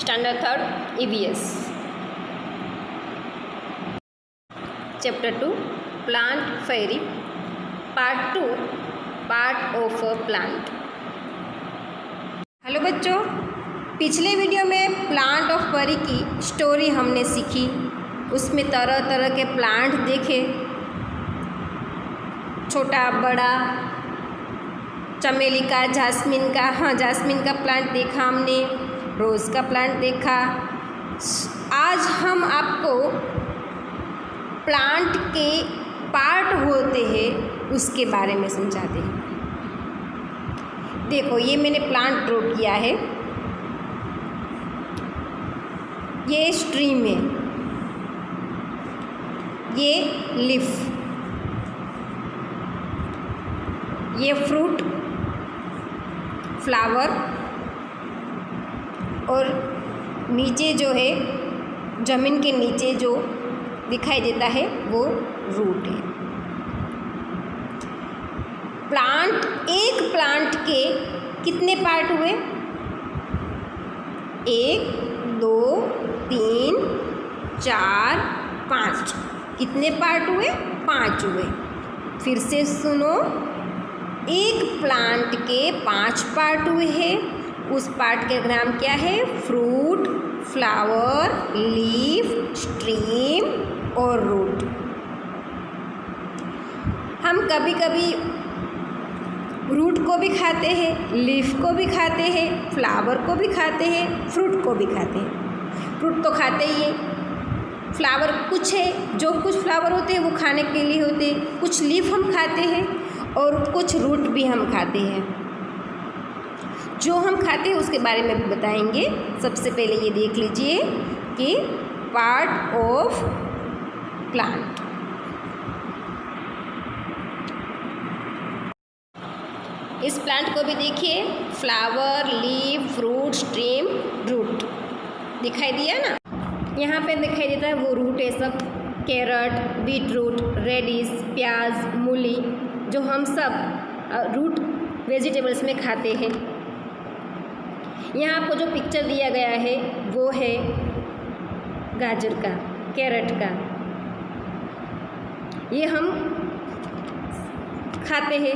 Standard 3rd EVS. Chapter 2 Plant Fairy. Part 2 Part of a Plant. Hello बच्चों, पिछले video में plant of परी की स्टोरी हमने सीखी। उसमें तरह तरह के प्लांट देखे, छोटा बड़ा, चमेली का, जास्मिन का, जास्मिन का प्लांट देखा हमने, रोज़ का प्लांट देखा। आज हम आपको प्लांट के पार्ट होते हैं उसके बारे में समझाते हैं। देखो, ये मैंने प्लांट ड्रॉ किया है। ये स्ट्रीम है, ये लीफ, ये फ्रूट, फ्लावर, और नीचे जो है ज़मीन के नीचे जो दिखाई देता है वो रूट है। एक प्लांट के कितने पार्ट हुए? 1 2 3 4 5। कितने पार्ट हुए? 5 हुए। फिर से सुनो, एक प्लांट के 5 पार्ट हुए हैं। उस पार्ट का नाम क्या है? फ्रूट, फ्लावर, लीफ, स्ट्रीम और रूट। हम कभी कभी रूट को भी खाते हैं, लीफ को भी खाते हैं, फ्लावर को भी खाते हैं, फ्रूट को भी खाते हैं। फ्रूट तो खाते ही हैं। फ्लावर कुछ है, जो कुछ फ्लावर होते हैं वो खाने के लिए होते हैं। कुछ लीफ हम खाते हैं और कुछ रूट भी हम खाते हैं। जो हम खाते हैं उसके बारे में भी बताएंगे। सबसे पहले ये देख लीजिए कि पार्ट ऑफ प्लांट। इस प्लांट को भी देखिए, flower, leaf, fruit, stream, root दिखाई दिया ना। यहाँ पे दिखाई देता है वो रूट है सब। कैरट, बीट रूट, रेडिश, प्याज, मूली, जो हम सब रूट वेजिटेबल्स में खाते हैं। यहाँ आपको जो पिक्चर दिया गया है वो है गाजर का, कैरट का। ये हम खाते हैं,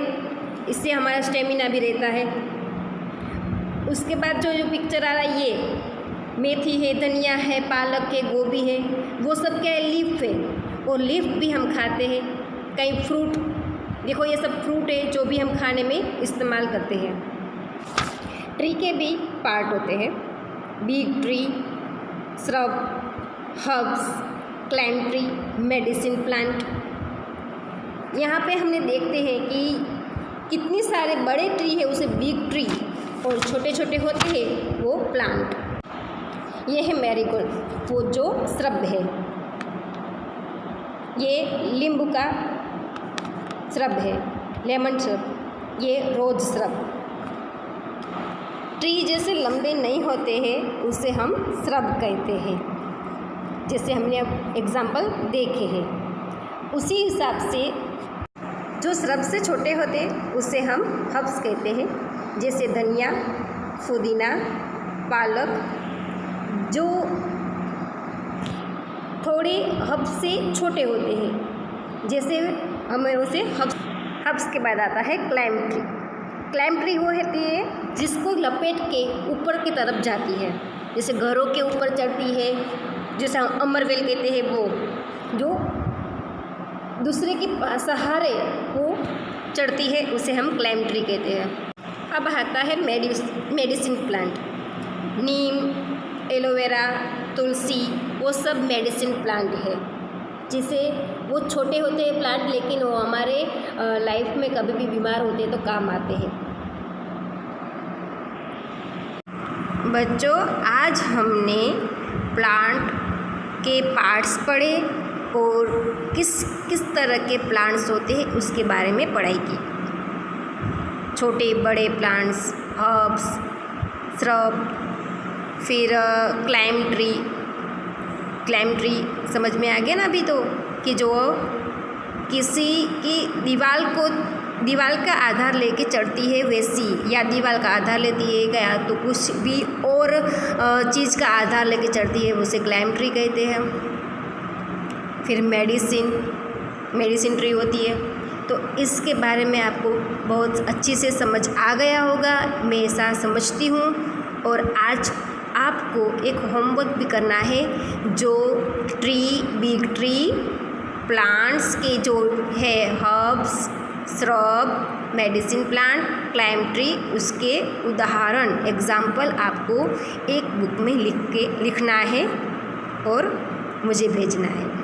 इससे हमारा स्टेमिना भी रहता है। उसके बाद जो पिक्चर आ रहा है ये मेथी है, धनिया है, पालक है, गोभी है, वो सब क्या है? लीफ है। और लीफ भी हम खाते हैं। कई फ्रूट, देखो ये सब फ्रूट है जो भी हम खाने में इस्तेमाल करते हैं। ट्री के भी पार्ट होते हैं। Big tree, shrub, herbs, climb tree, medicine plant. यहाँ पे हमने देखते हैं कि कितनी सारे बड़े ट्री है उसे बिग ट्री, और छोटे छोटे होते हैं वो प्लांट। ये है मैरीगोल्ड, वो जो श्रब है। ये नींबू का श्रब है, लेमन श्रब। ये रोज श्रब। ट्री जैसे लंबे नहीं होते हैं उसे हम श्रब कहते हैं, जैसे हमने अब एग्जाम्पल देखे हैं। उसी हिसाब से जो श्रब से छोटे होते हैं उसे हम हर्ब्स कहते हैं, जैसे धनिया, पुदीना, पालक। जो थोड़े हर्ब्स से छोटे होते हैं, जैसे हमें उसे हर्ब्स के बाद आता है क्लाइम ट्री। क्लाइम ट्री वो होती है जिसको लपेट के ऊपर की तरफ जाती है, जैसे घरों के ऊपर चढ़ती है, जैसे हम अमरवेल कहते हैं, वो जो दूसरे के सहारे वो चढ़ती है उसे हम क्लाइम ट्री कहते हैं। अब आता है मेडिसिन प्लांट। नीम, एलोवेरा, तुलसी, वो सब मेडिसिन प्लांट है। जिसे वो छोटे होते हैं प्लांट, लेकिन वो हमारे लाइफ में कभी भी बीमार होते हैं तो काम आते हैं। बच्चों, आज हमने प्लांट के पार्ट्स पढ़े और किस तरह के प्लांट्स होते हैं उसके बारे में पढ़ाई की। छोटे बड़े प्लांट्स, हर्ब्स, श्रब, फिर क्लाइम ट्री समझ में आ गया ना अभी तो, कि जो किसी की दीवार का आधार लेके चढ़ती है वैसी, या दीवार का आधार लेती है या तो कुछ भी और और चीज़ का आधार लेके चढ़ती है, उसे क्लाइम ट्री कहते हैं। फिर मेडिसिन ट्री होती है। तो इसके बारे में आपको बहुत अच्छी से समझ आ गया होगा, मैं ऐसा समझती हूँ। और आज आपको एक होमवर्क भी करना है, जो बिग ट्री प्लांट्स के जो है herbs, shrub, medicine plant, climb tree, उसके उदाहरण एग्जाम्पल आपको एक बुक में लिखना है और मुझे भेजना है।